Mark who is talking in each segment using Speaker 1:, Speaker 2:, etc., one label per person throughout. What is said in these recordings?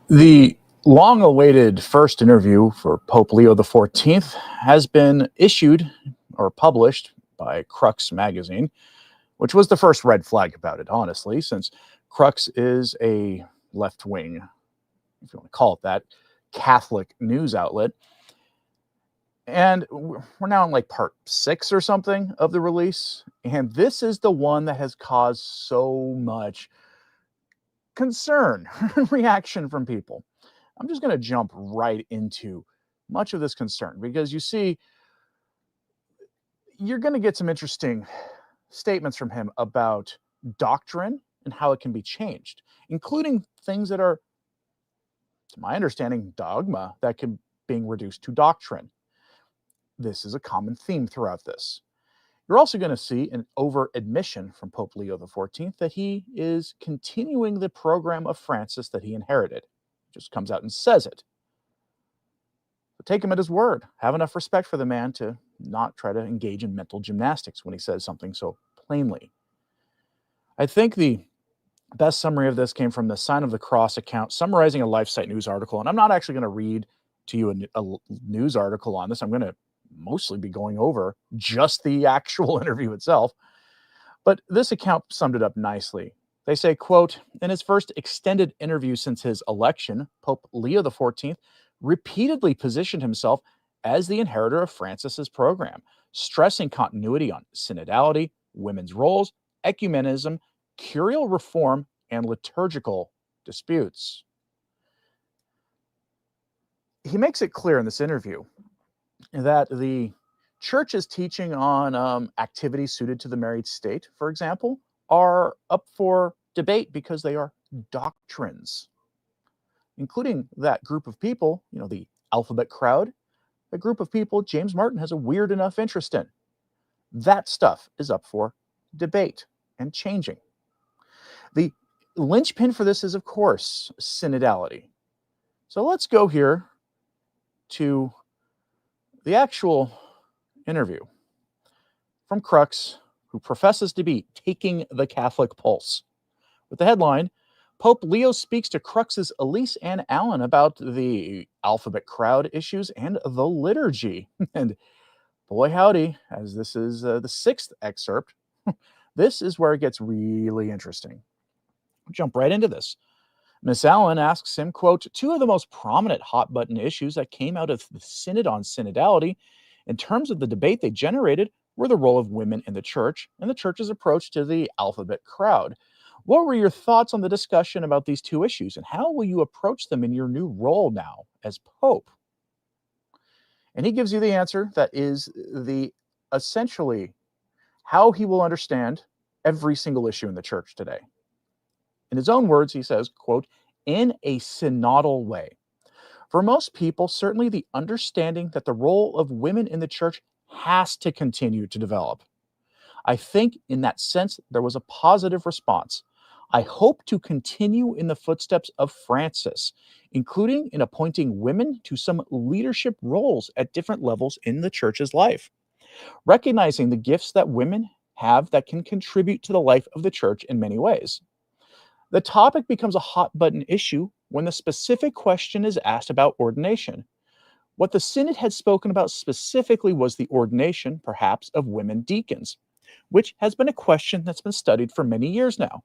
Speaker 1: The long-awaited first interview for Pope Leo XIV has been issued or published by Crux magazine, which was the first red flag about it, honestly, since Crux is a left-wing, if you want to call it that, Catholic news outlet. And we're now in like part 6 or something of the release. And this is the one that has caused so much concern, reaction from people. I'm just going to jump right into much of this concern because you see, you're going to get some interesting statements from him about doctrine and how it can be changed, including things that are, to my understanding, dogma that can being reduced to doctrine. This is a common theme throughout this. You're also going to see an over admission from Pope Leo XIV that he is continuing the program of Francis that he inherited. Just comes out and says it. But take him at his word. Have enough respect for the man to not try to engage in mental gymnastics when he says something so plainly. I think the best summary of this came from the Sign of the Cross account summarizing a LifeSite news article. And I'm not actually going to read to you a news article on this. I'm going to mostly be going over just the actual interview itself. But this account summed it up nicely. They say, quote, in his first extended interview since his election, Pope Leo XIV repeatedly positioned himself as the inheritor of Francis's program, stressing continuity on synodality, women's roles, ecumenism, curial reform, and liturgical disputes. He makes it clear in this interview that the church's teaching on activities suited to the married state, for example, are up for debate because they are doctrines, including that group of people, the alphabet crowd, a group of people James Martin has a weird enough interest in. That stuff is up for debate and changing. The linchpin for this is, of course, synodality. So let's go here to the actual interview from Crux, who professes to be taking the Catholic pulse, with the headline, Pope Leo speaks to Crux's Elise Ann Allen about the alphabet crowd issues and the liturgy. And boy howdy, as this is the 6th excerpt, this is where it gets really interesting. I'll jump right into this. Miss Allen asks him, quote, two of the most prominent hot-button issues that came out of the Synod on synodality in terms of the debate they generated were the role of women in the church and the church's approach to the alphabet crowd. What were your thoughts on the discussion about these two issues, and how will you approach them in your new role now as Pope? And he gives you the answer that is the essentially how he will understand every single issue in the church today. In his own words, he says, quote, in a synodal way. For most people, certainly the understanding that the role of women in the church has to continue to develop. I think in that sense, there was a positive response. I hope to continue in the footsteps of Francis, including in appointing women to some leadership roles at different levels in the church's life, recognizing the gifts that women have that can contribute to the life of the church in many ways. The topic becomes a hot-button issue when the specific question is asked about ordination. What the Synod had spoken about specifically was the ordination, perhaps, of women deacons, which has been a question that's been studied for many years now.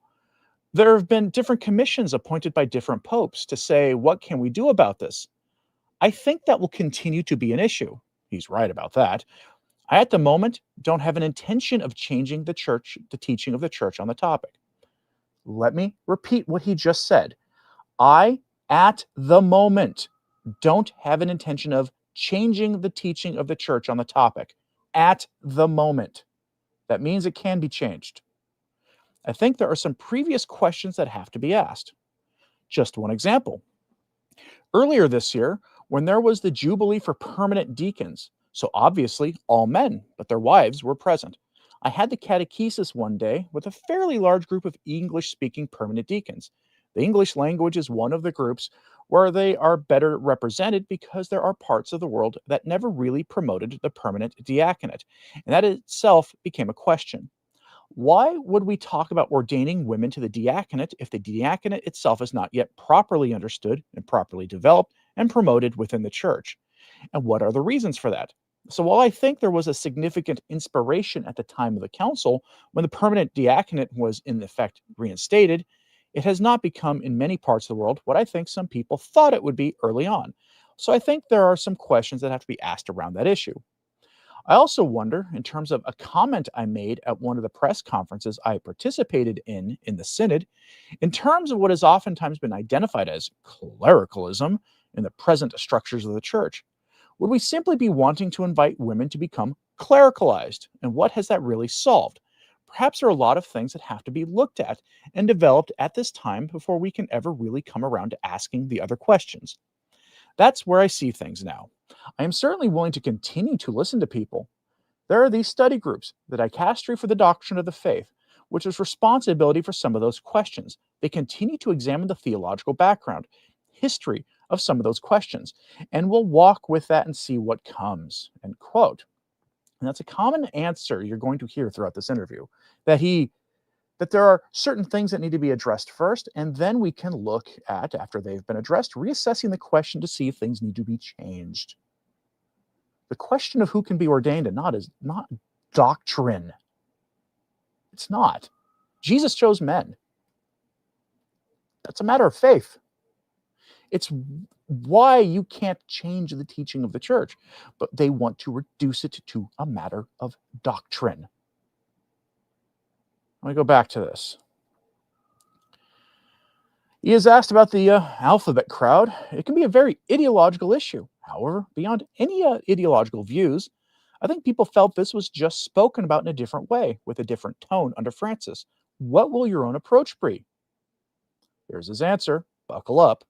Speaker 1: There have been different commissions appointed by different popes to say, what can we do about this? I think that will continue to be an issue. He's right about that. I, at the moment, don't have an intention of changing the teaching of the church on the topic. Let me repeat what he just said. I, at the moment, don't have an intention of changing the teaching of the church on the topic. At the moment. That means it can be changed. I think there are some previous questions that have to be asked. Just one example. Earlier this year, when there was the Jubilee for permanent deacons, so obviously all men, but their wives were present, I had the catechesis one day with a fairly large group of English-speaking permanent deacons. The English language is one of the groups where they are better represented because there are parts of the world that never really promoted the permanent diaconate, and that itself became a question. Why would we talk about ordaining women to the diaconate if the diaconate itself is not yet properly understood and properly developed and promoted within the church? And what are the reasons for that? So, while I think there was a significant inspiration at the time of the council when the permanent diaconate was in effect reinstated, it has not become in many parts of the world what I think some people thought it would be early on. So, I think there are some questions that have to be asked around that issue. I also wonder, in terms of a comment I made at one of the press conferences I participated in the Synod, in terms of what has oftentimes been identified as clericalism in the present structures of the church. Would we simply be wanting to invite women to become clericalized? And what has that really solved? Perhaps there are a lot of things that have to be looked at and developed at this time before we can ever really come around to asking the other questions. That's where I see things now. I am certainly willing to continue to listen to people. There are these study groups, the Dicastery for the Doctrine of the Faith, which is responsibility for some of those questions. They continue to examine the theological background, history of some of those questions, and we'll walk with that and see what comes. End quote. And that's a common answer you're going to hear throughout this interview. That there are certain things that need to be addressed first, and then we can look at, after they've been addressed, reassessing the question to see if things need to be changed. The question of who can be ordained and not is not doctrine. It's not. Jesus chose men. That's a matter of faith. It's why you can't change the teaching of the church, but they want to reduce it to a matter of doctrine. Let me go back to this. He is asked about the alphabet crowd. It can be a very ideological issue. However, beyond any ideological views, I think people felt this was just spoken about in a different way, with a different tone under Francis. What will your own approach be? Here's his answer. Buckle up.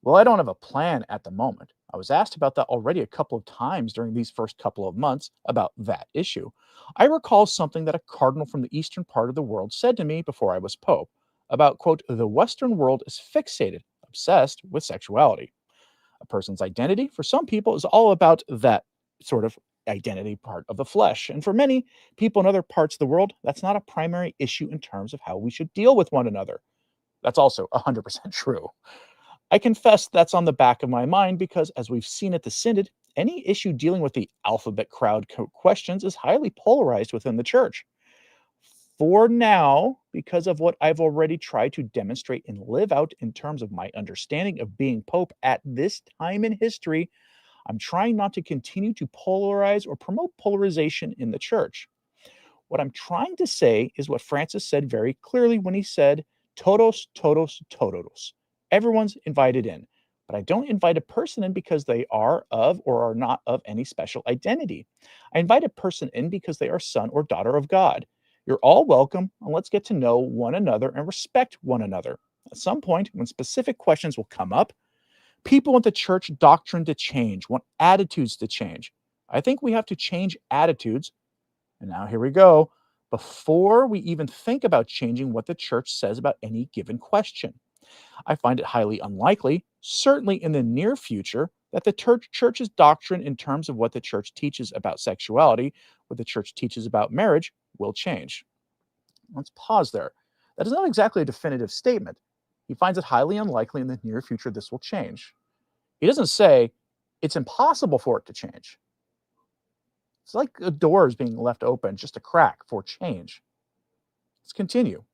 Speaker 1: Well, I don't have a plan at the moment. I was asked about that already a couple of times during these first couple of months about that issue. I recall something that a cardinal from the eastern part of the world said to me before I was pope about, quote, the Western world is fixated, obsessed with sexuality. A person's identity, for some people, is all about that sort of identity part of the flesh. And for many people in other parts of the world, that's not a primary issue in terms of how we should deal with one another. That's also 100% true. I confess that's on the back of my mind because, as we've seen at the Synod, any issue dealing with the alphabet crowd questions is highly polarized within the church. For now, because of what I've already tried to demonstrate and live out in terms of my understanding of being Pope at this time in history, I'm trying not to continue to polarize or promote polarization in the church. What I'm trying to say is what Francis said very clearly when he said, todos, todos, todos. Everyone's invited in, but I don't invite a person in because they are of or are not of any special identity. I invite a person in because they are son or daughter of God. You're all welcome, and let's get to know one another and respect one another. At some point, when specific questions will come up, people want the church doctrine to change, want attitudes to change. I think we have to change attitudes, and now here we go, before we even think about changing what the church says about any given question. I find it highly unlikely, certainly in the near future, that the church's doctrine in terms of what the church teaches about sexuality, what the church teaches about marriage, will change. Let's pause there. That is not exactly a definitive statement. He finds it highly unlikely in the near future this will change. He doesn't say it's impossible for it to change. It's like a door is being left open, just a crack for change. Let's continue.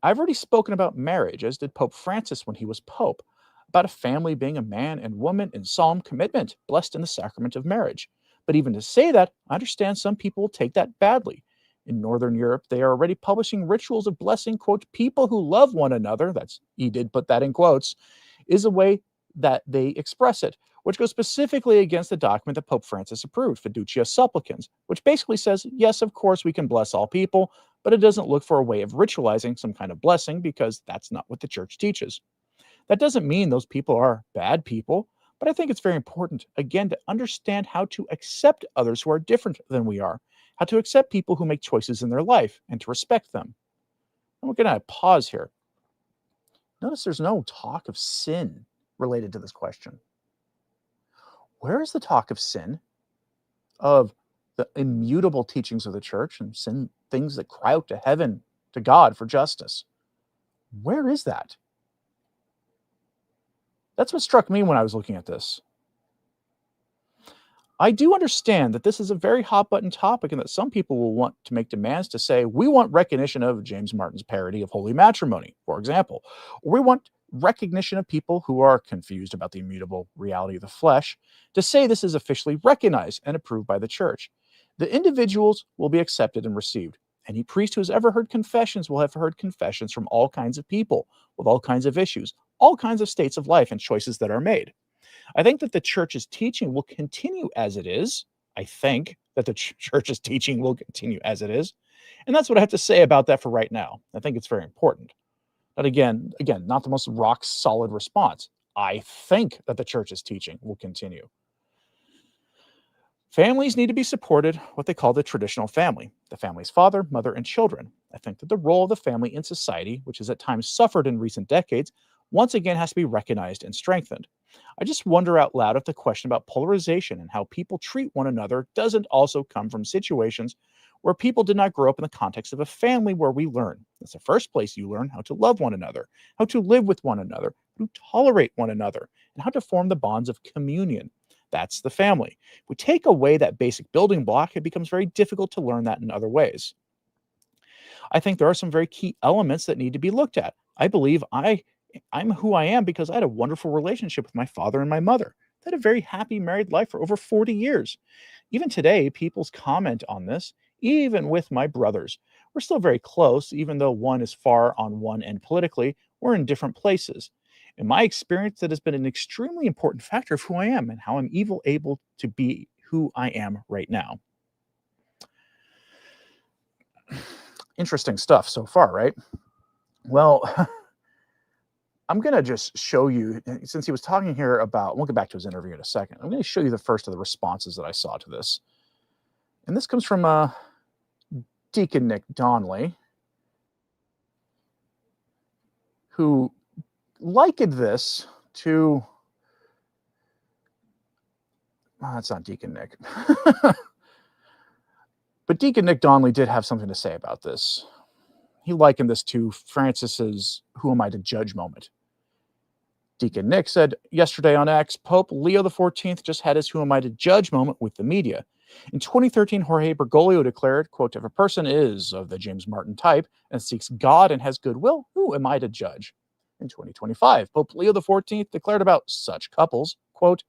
Speaker 1: I've already spoken about marriage, as did Pope Francis when he was Pope, about a family being a man and woman in solemn commitment, blessed in the sacrament of marriage. But even to say that, I understand some people will take that badly. In Northern Europe, they are already publishing rituals of blessing, quote, people who love one another, that's, he did put that in quotes, is a way that they express it, which goes specifically against the document that Pope Francis approved, Fiducia Supplicans, which basically says, yes, of course, we can bless all people, but it doesn't look for a way of ritualizing some kind of blessing because that's not what the church teaches. That doesn't mean those people are bad people, but I think it's very important, again, to understand how to accept others who are different than we are, how to accept people who make choices in their life, and to respect them. And we're going to pause here. Notice there's no talk of sin related to this question. Where is the talk of sin, of the immutable teachings of the church and sin, things that cry out to heaven, to God for justice. Where is that? That's what struck me when I was looking at this. I do understand that this is a very hot button topic and that some people will want to make demands to say, we want recognition of James Martin's parody of holy matrimony, for example, or we want recognition of people who are confused about the immutable reality of the flesh to say this is officially recognized and approved by the church. The individuals will be accepted and received. Any priest who has ever heard confessions will have heard confessions from all kinds of people with all kinds of issues, all kinds of states of life and choices that are made. I think that the church's teaching will continue as it is. I think that the church's teaching will continue as it is. And that's what I have to say about that for right now. I think it's very important. But again, not the most rock solid response. I think that the church's teaching will continue. Families need to be supported, what they call the traditional family. The family's father, mother, and children. I think that the role of the family in society, which has at times suffered in recent decades, once again has to be recognized and strengthened. I just wonder out loud if the question about polarization and how people treat one another doesn't also come from situations where people did not grow up in the context of a family where we learn. That's the first place you learn how to love one another, how to live with one another, how to tolerate one another, and how to form the bonds of communion. That's the family. If we take away that basic building block, it becomes very difficult to learn that in other ways. I think there are some very key elements that need to be looked at. I believe I'm who I am because I had a wonderful relationship with my father and my mother. I had a very happy married life for over 40 years. Even today, people's comment on this, even with my brothers, we're still very close, even though one is far on one end politically, we're in different places. In my experience, that has been an extremely important factor of who I am and how I'm able to be who I am right now. Interesting stuff so far, right? Well, I'm going to just show you, since he was talking here about, we'll get back to his interview in a second. I'm going to show you the first of the responses that I saw to this. And this comes from Deacon Nick Donnelly, who likened this to, that's not Deacon Nick. But Deacon Nick Donnelly did have something to say about this. He likened this to Francis's "Who am I to judge" moment. Deacon Nick said yesterday on X, Pope Leo XIV just had his "Who am I to judge" moment with the media. In 2013, Jorge Bergoglio declared, quote, "If a person is of the James Martin type and seeks God and has goodwill, who am I to judge?" In 2025, Pope Leo XIV declared about such couples, quote,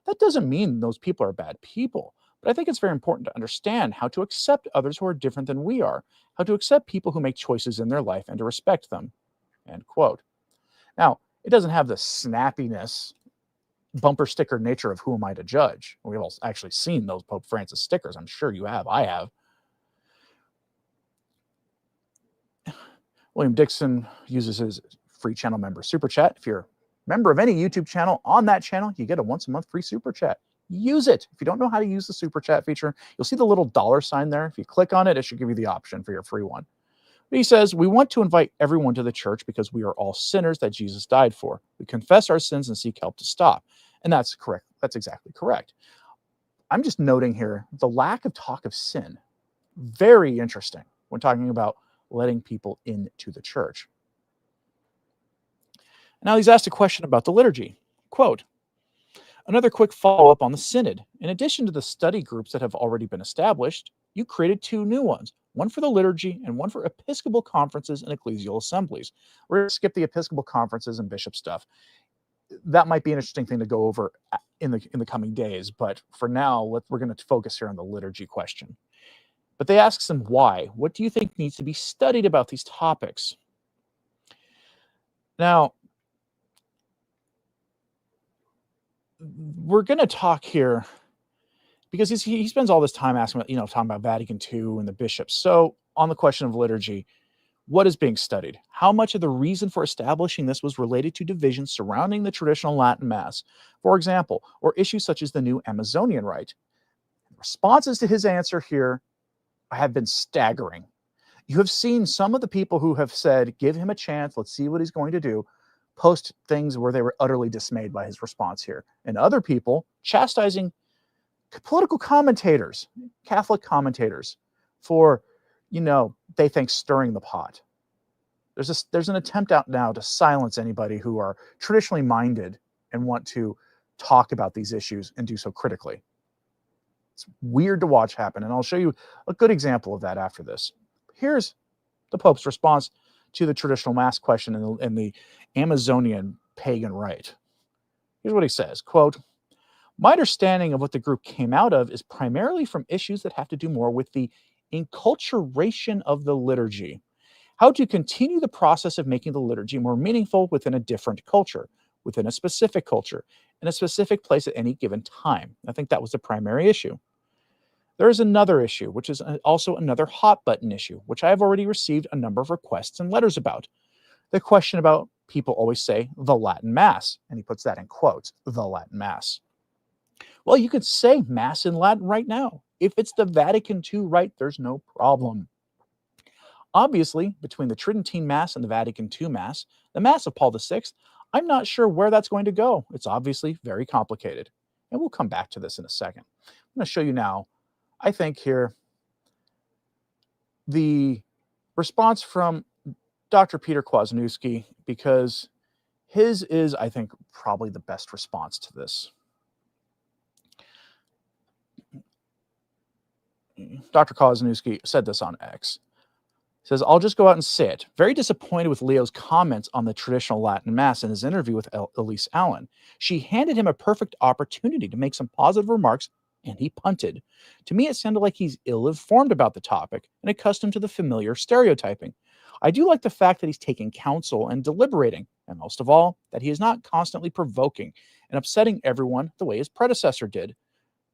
Speaker 1: "That doesn't mean those people are bad people, but I think it's very important to understand how to accept others who are different than we are, how to accept people who make choices in their life and to respect them," end quote. Now, it doesn't have the snappiness, bumper sticker nature of "Who am I to judge?" We've all actually seen those Pope Francis stickers. I'm sure you have. I have. William Dixon uses his free channel member super chat. If you're a member of any YouTube channel, on that channel, you get a once a month free super chat. Use it. If you don't know how to use the super chat feature, you'll see the little dollar sign there. If you click on it, it should give you the option for your free one. But he says, "We want to invite everyone to the church because we are all sinners that Jesus died for. We confess our sins and seek help to stop." And that's correct. That's exactly correct. I'm just noting here the lack of talk of sin. Very interesting when talking about letting people into the church. Now he's asked a question about the liturgy. Quote, "Another quick follow-up on the synod. In addition to the study groups that have already been established, you created 2 new ones, one for the liturgy and one for Episcopal conferences and ecclesial assemblies." We're going to skip the Episcopal conferences and bishop stuff. That might be an interesting thing to go over in the coming days, but for now, we're going to focus here on the liturgy question. But they ask him why. What do you think needs to be studied about these topics? Now, we're going to talk here because he spends all this time asking about, talking about Vatican II and the bishops. So on the question of liturgy, what is being studied? How much of the reason for establishing this was related to divisions surrounding the traditional Latin Mass, for example, or issues such as the new Amazonian rite? Responses to his answer here have been staggering. You have seen some of the people who have said, give him a chance, let's see what he's going to do, post things where they were utterly dismayed by his response here. And other people chastising Political commentators, Catholic commentators, for, they think stirring the pot. There's an attempt out now to silence anybody who are traditionally minded and want to talk about these issues and do so critically. It's weird to watch happen, and I'll show you a good example of that after this. Here's the Pope's response to the traditional Mass question in the Amazonian pagan rite. Here's what he says, quote, "My understanding of what the group came out of is primarily from issues that have to do more with the enculturation of the liturgy. How to continue the process of making the liturgy more meaningful within a different culture, within a specific culture, in a specific place at any given time." I think that was the primary issue. There is another issue, which is also another hot button issue, which I have already received a number of requests and letters about. The question about people always say the Latin Mass, and he puts that in quotes, the Latin Mass. Well, you could say Mass in Latin right now. If it's the Vatican II rite, there's no problem. Obviously, between the Tridentine Mass and the Vatican II Mass, the Mass of Paul VI, I'm not sure where that's going to go. It's obviously very complicated. And we'll come back to this in a second. I'm going to show you now, I think here, the response from Dr. Peter Kwasniewski, because his is, I think, probably the best response to this. Dr. Kwasniewski said this on X. He says, "I'll just go out and say it. Very disappointed with Leo's comments on the traditional Latin Mass in his interview with Elise Allen. She handed him a perfect opportunity to make some positive remarks, and he punted. To me, it sounded like he's ill-informed about the topic and accustomed to the familiar stereotyping. I do like the fact that he's taking counsel and deliberating, and most of all, that he is not constantly provoking and upsetting everyone the way his predecessor did.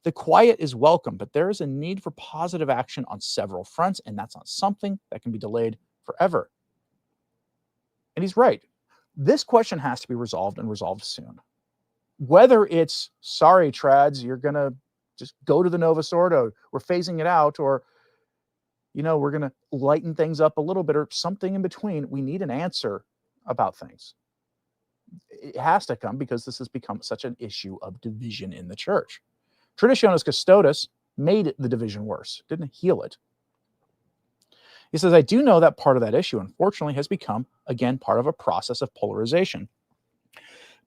Speaker 1: The quiet is welcome, but there is a need for positive action on several fronts, and that's not something that can be delayed forever." And he's right. This question has to be resolved, and resolved soon. Whether it's, sorry, trads, you're going to just go to the Novus Ordo, we're phasing it out, or, we're going to lighten things up a little bit, or something in between, we need an answer about things. It has to come, because this has become such an issue of division in the church. Traditionis Custodes made the division worse, didn't heal it. He says, "I do know that part of that issue, unfortunately, has become, again, part of a process of polarization.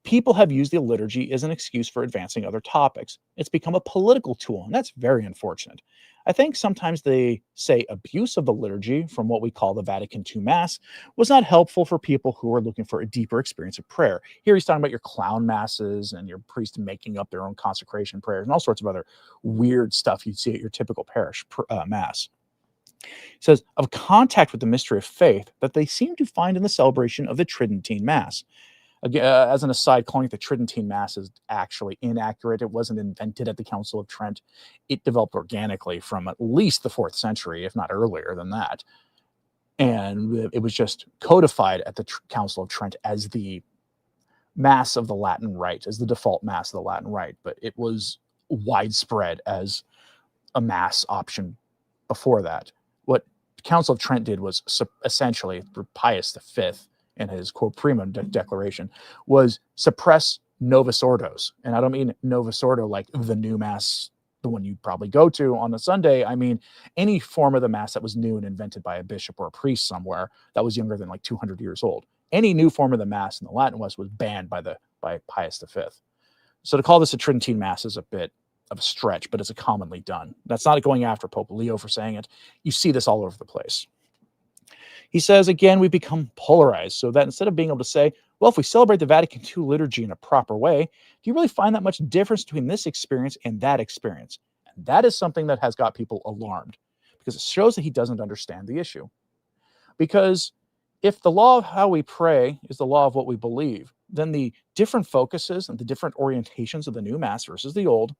Speaker 1: People have used the liturgy as an excuse for advancing other topics. It's become a political tool, and that's very unfortunate. I think sometimes they say abuse of the liturgy from what we call the Vatican II Mass was not helpful for people who are looking for a deeper experience of prayer." Here he's talking about your clown masses and your priests making up their own consecration prayers and all sorts of other weird stuff you'd see at your typical parish mass. He says, "Of contact with the mystery of faith that they seem to find in the celebration of the Tridentine Mass." Again, as an aside, calling it the Tridentine Mass is actually inaccurate. It wasn't invented at the Council of Trent. It developed organically from at least the 4th century, if not earlier than that. And it was just codified at the Council of Trent as the Mass of the Latin Rite, as the default Mass of the Latin Rite. But it was widespread as a Mass option before that. What the Council of Trent did was essentially, Pius V, in his quo primo declaration, was suppress Novus Ordos. And I don't mean Novus Ordo like the new Mass, the one you probably go to on a Sunday. I mean any form of the Mass that was new and invented by a bishop or a priest somewhere that was younger than like 200 years old. Any new form of the Mass in the Latin West was banned by Pius V. So to call this a Tridentine Mass is a bit of a stretch, but it's a commonly done. That's not going after Pope Leo for saying it. You see this all over the place. He says, again, we've become polarized, so that instead of being able to say, well, if we celebrate the Vatican II liturgy in a proper way, do you really find that much difference between this experience and that experience? And that is something that has got people alarmed, because it shows that he doesn't understand the issue. Because if the law of how we pray is the law of what we believe, then the different focuses and the different orientations of the new Mass versus the old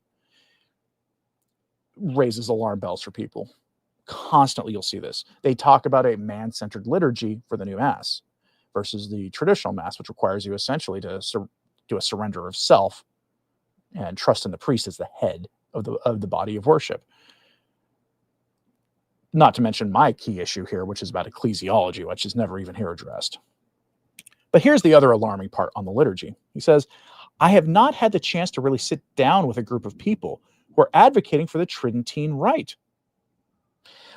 Speaker 1: raises alarm bells for people. Constantly you'll see this. They talk about a man-centered liturgy for the new Mass versus the traditional Mass, which requires you essentially to do a surrender of self and trust in the priest as the head of the body of worship. Not to mention my key issue here, which is about ecclesiology, which is never even here addressed. But here's the other alarming part on the liturgy. He says, I have not had the chance to really sit down with a group of people who are advocating for the Tridentine rite.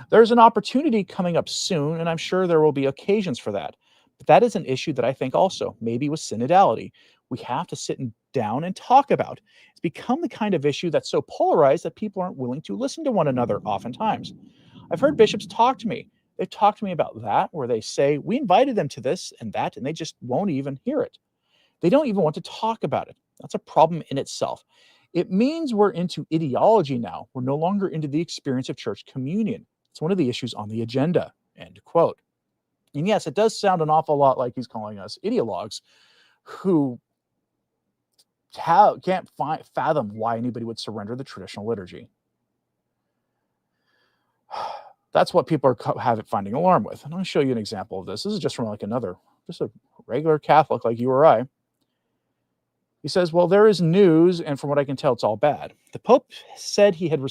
Speaker 1: There's an opportunity coming up soon, and I'm sure there will be occasions for that. But that is an issue that I think also, maybe with synodality, we have to sit down and talk about. It's become the kind of issue that's so polarized that people aren't willing to listen to one another oftentimes. I've heard bishops talk to me. They've talked to me about that, where they say, we invited them to this and that, and they just won't even hear it. They don't even want to talk about it. That's a problem in itself. It means we're into ideology now. We're no longer into the experience of church communion. It's one of the issues on the agenda, end quote. And yes, it does sound an awful lot like he's calling us ideologues who can't fathom why anybody would surrender the traditional liturgy. That's what people are finding alarm with. And I'll show you an example of this. This is just from just a regular Catholic like you or I. He says, well, there is news, and from what I can tell, it's all bad. The Pope said he had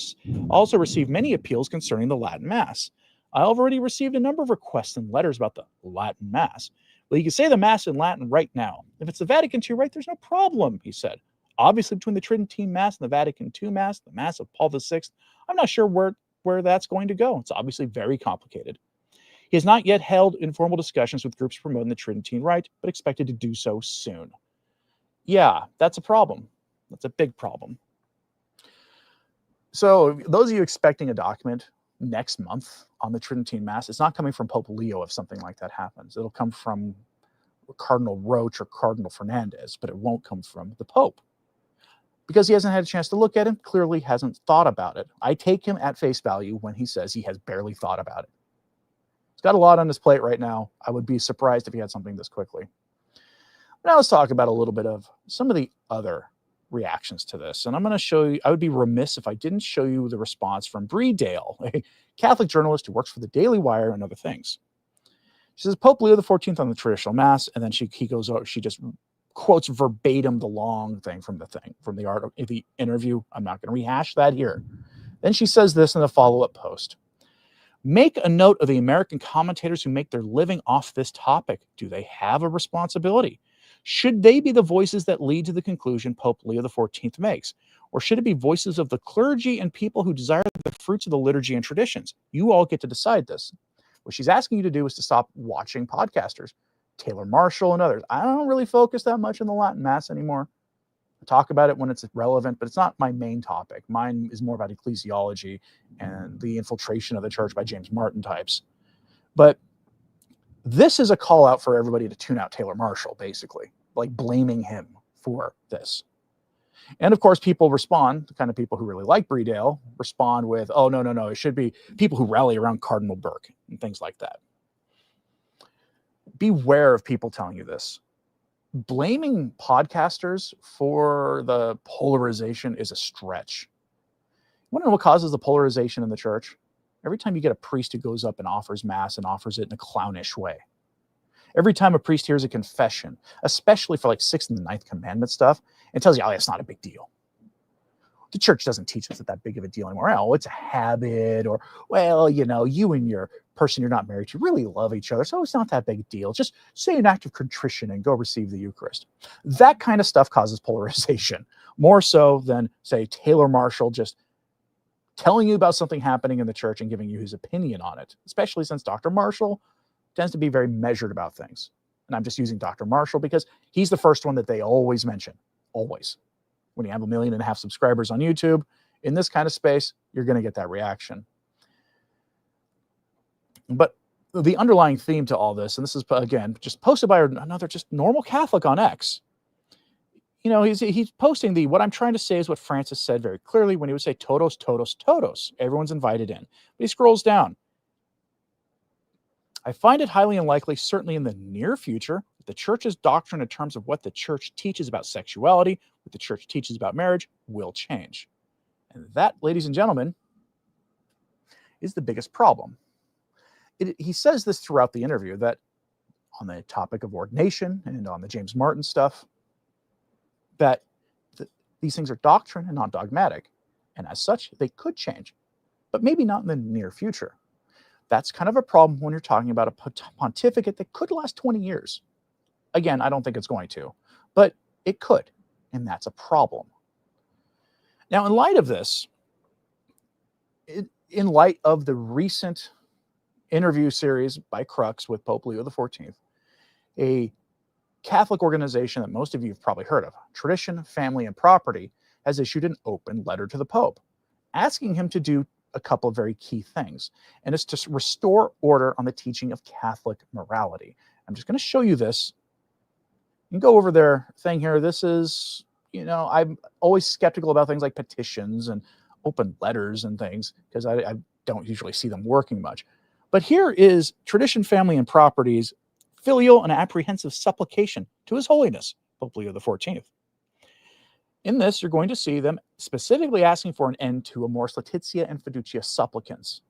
Speaker 1: also received many appeals concerning the Latin Mass. I already received a number of requests and letters about the Latin Mass. Well, you can say the Mass in Latin right now. If it's the Vatican II rite, there's no problem, he said. Obviously, between the Tridentine Mass and the Vatican II Mass, the Mass of Paul VI, I'm not sure where that's going to go. It's obviously very complicated. He has not yet held informal discussions with groups promoting the Tridentine rite, but expected to do so soon. Yeah, that's a problem. That's a big problem. So those of you expecting a document next month on the Tridentine Mass, it's not coming from Pope Leo if something like that happens. It'll come from Cardinal Roche or Cardinal Fernandez, but it won't come from the Pope. Because he hasn't had a chance to look at it, clearly hasn't thought about it. I take him at face value when he says he has barely thought about it. He's got a lot on his plate right now. I would be surprised if he had something this quickly. Now let's talk about a little bit of some of the other reactions to this. And I'm going to show you, I would be remiss if I didn't show you the response from Bree Dale, a Catholic journalist who works for the Daily Wire and other things. She says, Pope Leo XIV on the traditional Mass, and then she just quotes verbatim the long thing from the article, the interview. I'm not going to rehash that here. Then she says this in a follow-up post. Make a note of the American commentators who make their living off this topic. Do they have a responsibility? Should they be the voices that lead to the conclusion Pope Leo XIV makes? Or should it be voices of the clergy and people who desire the fruits of the liturgy and traditions? You all get to decide this. What she's asking you to do is to stop watching podcasters, Taylor Marshall and others. I don't really focus that much on the Latin Mass anymore. I talk about it when it's relevant, but it's not my main topic. Mine is more about ecclesiology and the infiltration of the church by James Martin types. But this is a call out for everybody to tune out Taylor Marshall, basically, like blaming him for this. And of course, people respond, the kind of people who really like Bree Dale, respond with, oh, no, it should be people who rally around Cardinal Burke and things like that. Beware of people telling you this. Blaming podcasters for the polarization is a stretch. You want to know what causes the polarization in the church? Every time you get a priest who goes up and offers Mass and offers it in a clownish way. Every time a priest hears a confession, especially for like 6th and the 9th commandment stuff, it tells you, oh, it's not a big deal. The church doesn't teach us that big of a deal anymore. Oh, it's a habit, or, well, you and your person you're not married to really love each other, so it's not that big a deal. Just say an act of contrition and go receive the Eucharist. That kind of stuff causes polarization, more so than, say, Taylor Marshall just telling you about something happening in the church and giving you his opinion on it, especially since Dr. Marshall tends to be very measured about things. And I'm just using Dr. Marshall because he's the first one that they always mention, always. When you have 1.5 million subscribers on YouTube, in this kind of space, you're going to get that reaction. But the underlying theme to all this, and this is, again, just posted by another just normal Catholic on X. He's posting what I'm trying to say is what Francis said very clearly when he would say, todos, todos, todos. Everyone's invited in. But he scrolls down. I find it highly unlikely, certainly in the near future, that the church's doctrine in terms of what the church teaches about sexuality, what the church teaches about marriage, will change. And that, ladies and gentlemen, is the biggest problem. He says this throughout the interview, that on the topic of ordination and on the James Martin stuff, that these things are doctrine and not dogmatic. And as such, they could change, but maybe not in the near future. That's kind of a problem when you're talking about a pontificate that could last 20 years. Again, I don't think it's going to, but it could, and that's a problem. Now, in light of this, in light of the recent interview series by Crux with Pope Leo XIV, a Catholic organization that most of you have probably heard of, Tradition, Family, and Property, has issued an open letter to the Pope, asking him to do a couple of very key things, and it's to restore order on the teaching of Catholic morality. I'm just going to show you this. You can go over their thing here. This is, I'm always skeptical about things like petitions and open letters and things because I don't usually see them working much. But here is Tradition, Family, and Property's filial and apprehensive supplication to His Holiness, Pope Leo XIV. In this, you're going to see them specifically asking for an end to Amoris Laetitia and Fiducia Supplicans.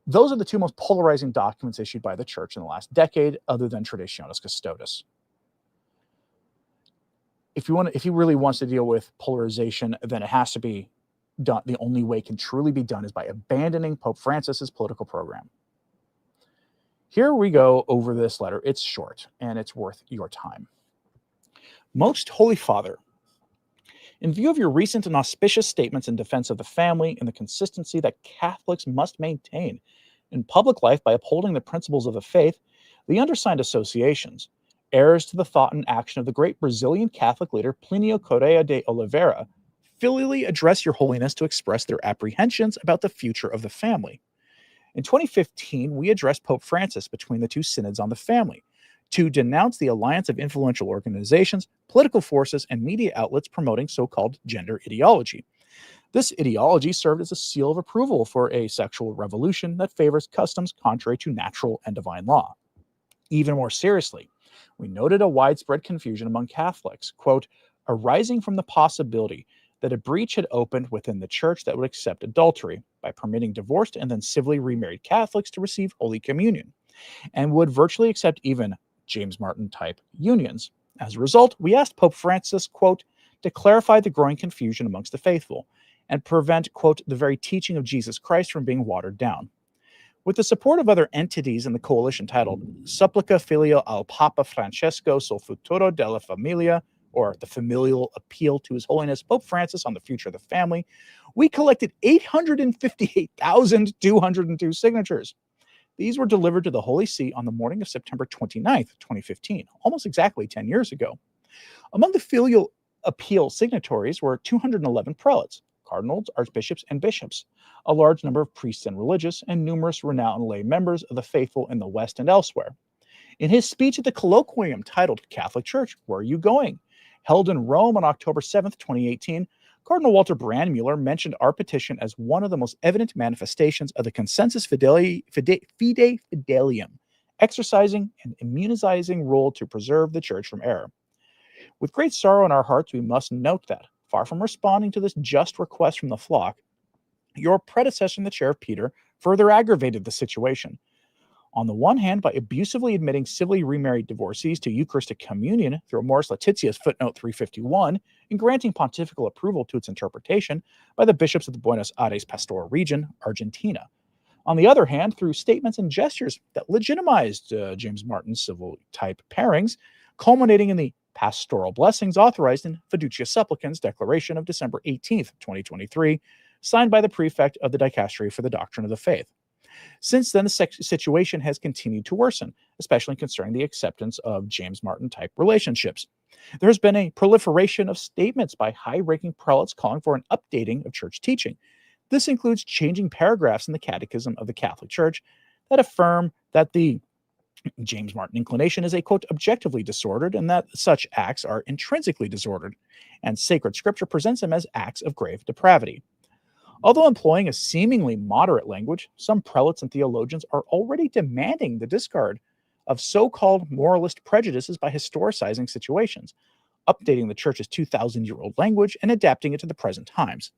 Speaker 1: Those are the two most polarizing documents issued by the Church in the last decade, other than Traditionis Custodes. If he really wants to deal with polarization, then it has to be done. The only way it can truly be done is by abandoning Pope Francis's political program. Here we go over this letter. It's short, and it's worth your time. Most Holy Father, in view of your recent and auspicious statements in defense of the family and the consistency that Catholics must maintain in public life by upholding the principles of the faith, the undersigned associations, heirs to the thought and action of the great Brazilian Catholic leader Plinio Correia de Oliveira, filially address your Holiness to express their apprehensions about the future of the family. In 2015, we addressed Pope Francis between the two synods on the family to denounce the alliance of influential organizations, political forces, and media outlets promoting so-called gender ideology. This ideology served as a seal of approval for a sexual revolution that favors customs contrary to natural and divine law. Even more seriously, we noted a widespread confusion among Catholics, quote, arising from the possibility that a breach had opened within the Church that would accept adultery by permitting divorced and then civilly remarried Catholics to receive Holy Communion, and would virtually accept even James Martin-type unions. As a result, we asked Pope Francis, quote, to clarify the growing confusion amongst the faithful and prevent, quote, the very teaching of Jesus Christ from being watered down. With the support of other entities in the coalition titled Supplica Filial al Papa Francesco sul futuro della familia, or the familial appeal to His Holiness Pope Francis on the future of the family, we collected 858,202 signatures. These were delivered to the Holy See on the morning of September 29th, 2015, almost exactly 10 years ago. Among the filial appeal signatories were 211 prelates, cardinals, archbishops, and bishops, a large number of priests and religious, and numerous renowned lay members of the faithful in the West and elsewhere. In his speech at the colloquium titled Catholic Church, Where Are You Going?, held in Rome on October 7th, 2018, Cardinal Walter Brandmuller mentioned our petition as one of the most evident manifestations of the consensus fide fidelium, exercising an immunizing role to preserve the Church from error. With great sorrow in our hearts, we must note that, far from responding to this just request from the flock, your predecessor in the chair of Peter further aggravated the situation. On the one hand, by abusively admitting civilly remarried divorcees to Eucharistic communion through Amoris Laetitia's footnote 351 and granting pontifical approval to its interpretation by the bishops of the Buenos Aires pastoral region, Argentina. On the other hand, through statements and gestures that legitimized James Martin's civil-type pairings, culminating in the pastoral blessings authorized in Fiducia Supplicans Declaration of December 18th, 2023, signed by the prefect of the Dicastery for the Doctrine of the Faith. Since then, the situation has continued to worsen, especially concerning the acceptance of James Martin-type relationships. There has been a proliferation of statements by high-ranking prelates calling for an updating of church teaching. This includes changing paragraphs in the Catechism of the Catholic Church that affirm that the James Martin inclination is a, quote, objectively disordered and that such acts are intrinsically disordered, and sacred scripture presents them as acts of grave depravity. Although employing a seemingly moderate language, some prelates and theologians are already demanding the discard of so-called moralist prejudices by historicizing situations, updating the Church's 2,000-year-old language and adapting it to the present times.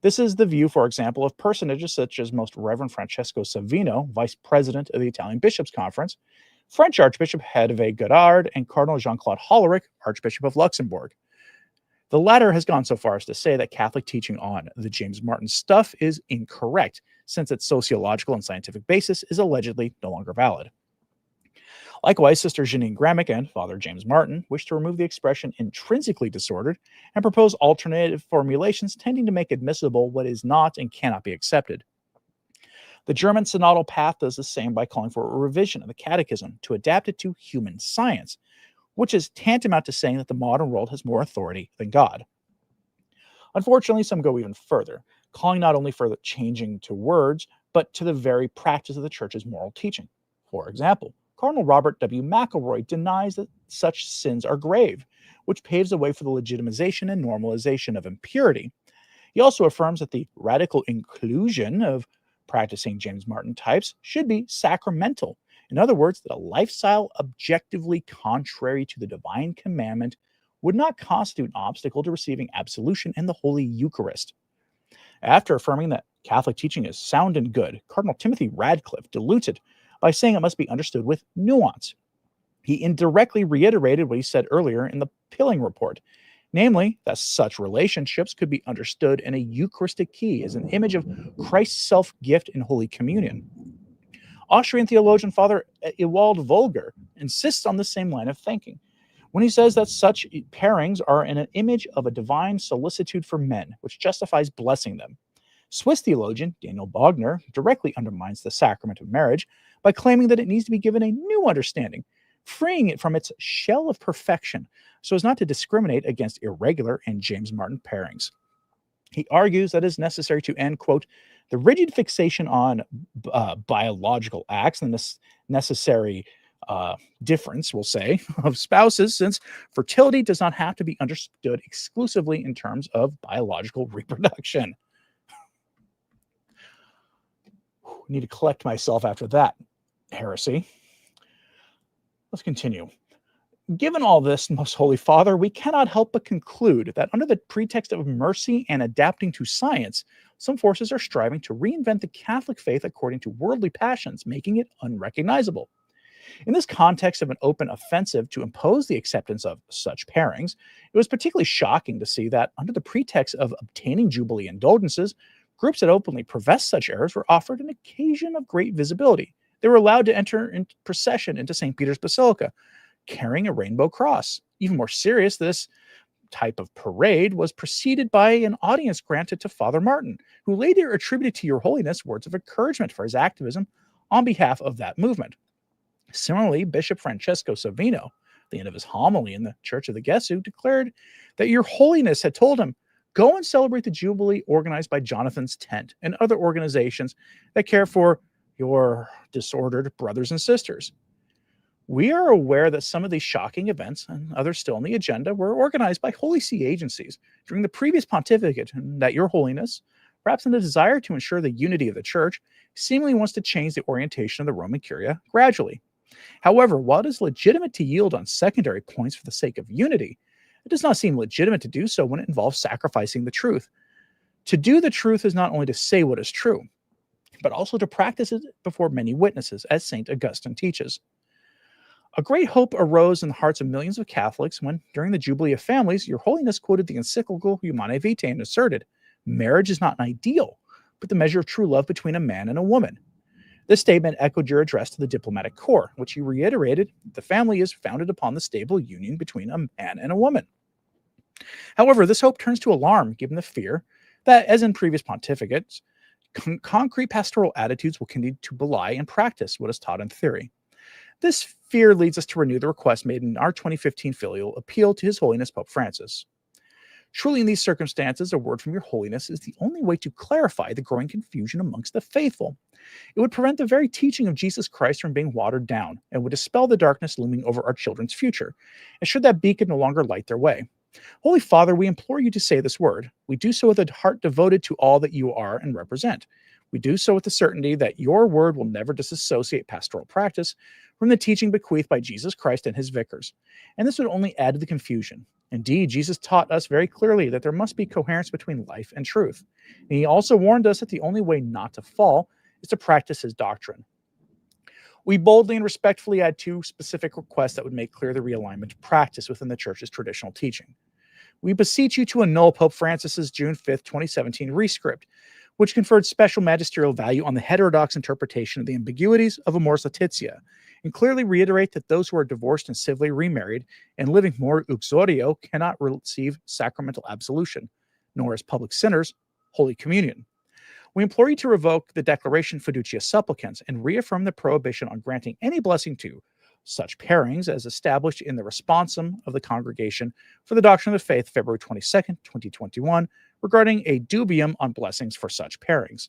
Speaker 1: This is the view, for example, of personages such as Most Reverend Francesco Savino, Vice President of the Italian Bishops' Conference, French Archbishop Hervé Godard, and Cardinal Jean-Claude Hollerich, Archbishop of Luxembourg. The latter has gone so far as to say that Catholic teaching on the James Martin stuff is incorrect, since its sociological and scientific basis is allegedly no longer valid. Likewise, Sister Janine Gramick and Father James Martin wish to remove the expression intrinsically disordered and propose alternative formulations tending to make admissible what is not and cannot be accepted. The German synodal path does the same by calling for a revision of the catechism to adapt it to human science, which is tantamount to saying that the modern world has more authority than God. Unfortunately, some go even further, calling not only for the changing to words, but to the very practice of the Church's moral teaching. For example, Cardinal Robert W. McElroy denies that such sins are grave, which paves the way for the legitimization and normalization of impurity. He also affirms that the radical inclusion of practicing James Martin types should be sacramental. In other words, that a lifestyle objectively contrary to the divine commandment would not constitute an obstacle to receiving absolution in the Holy Eucharist. After affirming that Catholic teaching is sound and good, Cardinal Timothy Radcliffe dilutes it by saying it must be understood with nuance. He indirectly reiterated what he said earlier in the Pilling Report, namely that such relationships could be understood in a Eucharistic key as an image of Christ's self-gift in Holy Communion. Austrian theologian Father Ewald Völger insists on the same line of thinking when he says that such pairings are an image of a divine solicitude for men, which justifies blessing them. Swiss theologian Daniel Bogner directly undermines the sacrament of marriage by claiming that it needs to be given a new understanding, freeing it from its shell of perfection so as not to discriminate against irregular and James Martin pairings. He argues that it is necessary to end, quote, the rigid fixation on biological acts and the necessary difference, we'll say, of spouses, since fertility does not have to be understood exclusively in terms of biological reproduction. Need to collect myself after that heresy. Let's continue. Given all this, Most Holy Father, we cannot help but conclude that under the pretext of mercy and adapting to science, some forces are striving to reinvent the Catholic faith according to worldly passions, making it unrecognizable. In this context of an open offensive to impose the acceptance of such pairings, it was particularly shocking to see that under the pretext of obtaining Jubilee indulgences, groups that openly professed such errors were offered an occasion of great visibility. They were allowed to enter in procession into St. Peter's Basilica, carrying a rainbow cross. Even more serious, this type of parade was preceded by an audience granted to Father Martin, who later attributed to Your Holiness words of encouragement for his activism on behalf of that movement. Similarly, Bishop Francesco Savino, at the end of his homily in the Church of the Gesù, declared that Your Holiness had told him, go and celebrate the Jubilee organized by Jonathan's Tent and other organizations that care for your disordered brothers and sisters. We are aware that some of these shocking events, and others still on the agenda, were organized by Holy See agencies during the previous pontificate, and that Your Holiness, perhaps in a desire to ensure the unity of the Church, seemingly wants to change the orientation of the Roman Curia gradually. However, while it is legitimate to yield on secondary points for the sake of unity, it does not seem legitimate to do so when it involves sacrificing the truth. To do the truth is not only to say what is true, but also to practice it before many witnesses, as St. Augustine teaches. A great hope arose in the hearts of millions of Catholics when, during the Jubilee of Families, Your Holiness quoted the encyclical Humanae Vitae and asserted, marriage is not an ideal, but the measure of true love between a man and a woman. This statement echoed your address to the diplomatic corps, which you reiterated the family is founded upon the stable union between a man and a woman. However, this hope turns to alarm given the fear that, as in previous pontificates, concrete pastoral attitudes will continue to belie in practice what is taught in theory. This fear leads us to renew the request made in our 2015 filial appeal to His Holiness Pope Francis. Truly, in these circumstances, a word from Your Holiness is the only way to clarify the growing confusion amongst the faithful. It would prevent the very teaching of Jesus Christ from being watered down and would dispel the darkness looming over our children's future, and should that beacon no longer light their way. Holy Father, we implore you to say this word. We do so with a heart devoted to all that you are and represent. We do so with the certainty that your word will never disassociate pastoral practice from the teaching bequeathed by Jesus Christ and his vicars. And this would only add to the confusion. Indeed, Jesus taught us very clearly that there must be coherence between life and truth. And he also warned us that the only way not to fall is to practice his doctrine. We boldly and respectfully add two specific requests that would make clear the realignment of practice within the Church's traditional teaching. We beseech you to annul Pope Francis's June 5th, 2017 rescript, which conferred special magisterial value on the heterodox interpretation of the ambiguities of Amoris Laetitia, and clearly reiterate that those who are divorced and civilly remarried and living more uxorio cannot receive sacramental absolution, nor as public sinners, Holy Communion. We implore you to revoke the declaration Fiducia Supplicans and reaffirm the prohibition on granting any blessing to such pairings as established in the responsum of the Congregation for the Doctrine of the Faith, February 22nd, 2021, regarding a dubium on blessings for such pairings.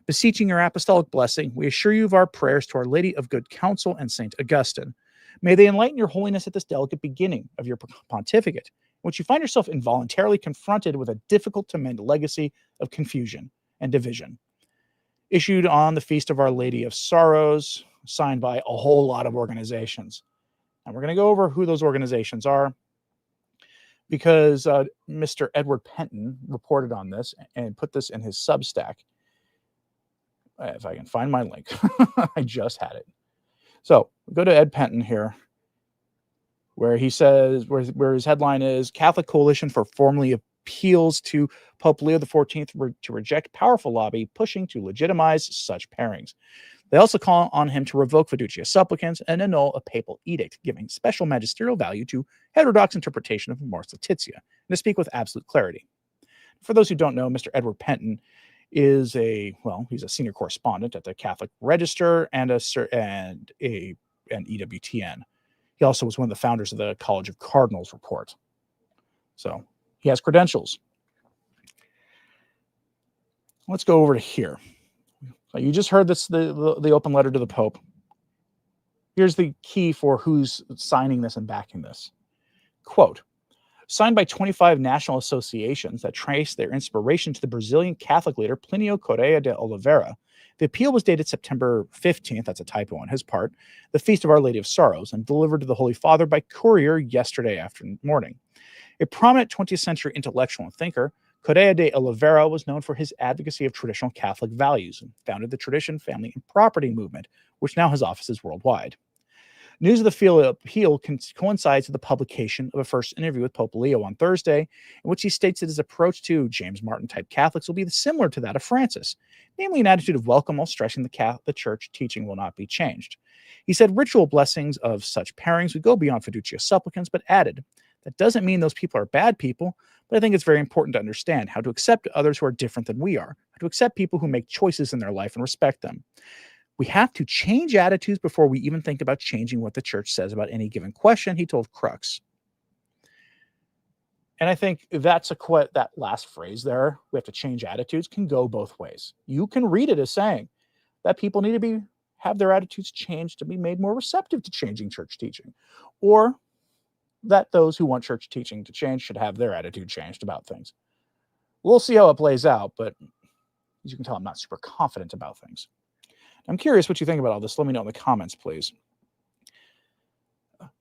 Speaker 1: Beseeching your apostolic blessing, we assure you of our prayers to Our Lady of Good Counsel and St. Augustine. May they enlighten your holiness at this delicate beginning of your pontificate, in which you find yourself involuntarily confronted with a difficult-to-mend legacy of confusion and division. Issued on the Feast of Our Lady of Sorrows, signed by a whole lot of organizations. And we're going to go over who those organizations are, because Mr. Edward Penton reported on this and put this in his Substack. If I can find my link. I just had it. So go to Ed Penton here, where he says, where his headline is, Catholic Coalition for formally appeals to Pope Leo XIV to reject powerful lobby pushing to legitimize such pairings. They also call on him to revoke Fiducia Supplicans and annul a papal edict, giving special magisterial value to heterodox interpretation of Mors Laetitia, and to speak with absolute clarity. For those who don't know, Mr. Edward Penton is he's a senior correspondent at the Catholic Register and an EWTN. He also was one of the founders of the College of Cardinals report. So he has credentials. Let's go over to here. So you just heard this, the open letter to the Pope. Here's the key for who's signing this and backing this. Quote, signed by 25 national associations that trace their inspiration to the Brazilian Catholic leader Plinio Correia de Oliveira, the appeal was dated September 15th, that's a typo on his part, the Feast of Our Lady of Sorrows, and delivered to the Holy Father by courier yesterday morning. A prominent 20th century intellectual and thinker, Correia de Oliveira was known for his advocacy of traditional Catholic values and founded the Tradition, Family, and Property movement, which now has offices worldwide. News of the appeal coincides with the publication of a first interview with Pope Leo on Thursday, in which he states that his approach to James Martin-type Catholics will be similar to that of Francis, namely an attitude of welcome while stressing the Church teaching will not be changed. He said ritual blessings of such pairings would go beyond Fiducia Supplicans, but added, that doesn't mean those people are bad people, but I think it's very important to understand how to accept others who are different than we are, how to accept people who make choices in their life and respect them. We have to change attitudes before we even think about changing what the Church says about any given question, he told Crux. And I think that's that last phrase there, we have to change attitudes, can go both ways. You can read it as saying that people need to have their attitudes changed to be made more receptive to changing Church teaching, or that those who want Church teaching to change should have their attitude changed about things. We'll see how it plays out, but as you can tell, I'm not super confident about things. I'm curious what you think about all this. Let me know in the comments, please.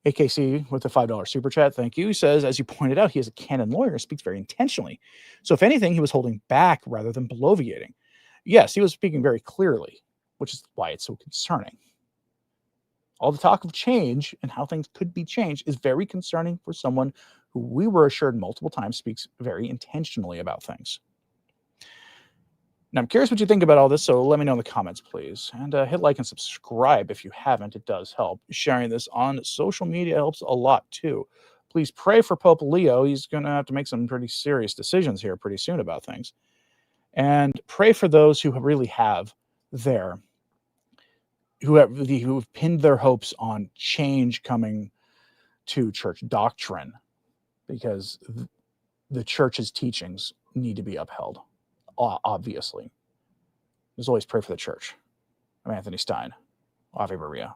Speaker 1: AKC with the $5 super chat, thank you. He says, as you pointed out, he is a canon lawyer and speaks very intentionally. So if anything, he was holding back rather than bloviating. Yes, he was speaking very clearly, which is why it's so concerning. All the talk of change and how things could be changed is very concerning for someone who we were assured multiple times speaks very intentionally about things. Now, I'm curious what you think about all this, so let me know in the comments, please. And hit like and subscribe if you haven't. It does help. Sharing this on social media helps a lot, too. Please pray for Pope Leo. He's going to have to make some pretty serious decisions here pretty soon about things. And pray for those who really have who've pinned their hopes on change coming to Church doctrine, because the Church's teachings need to be upheld. Obviously. As always, pray for the Church. I'm Anthony Stine. Ave Maria.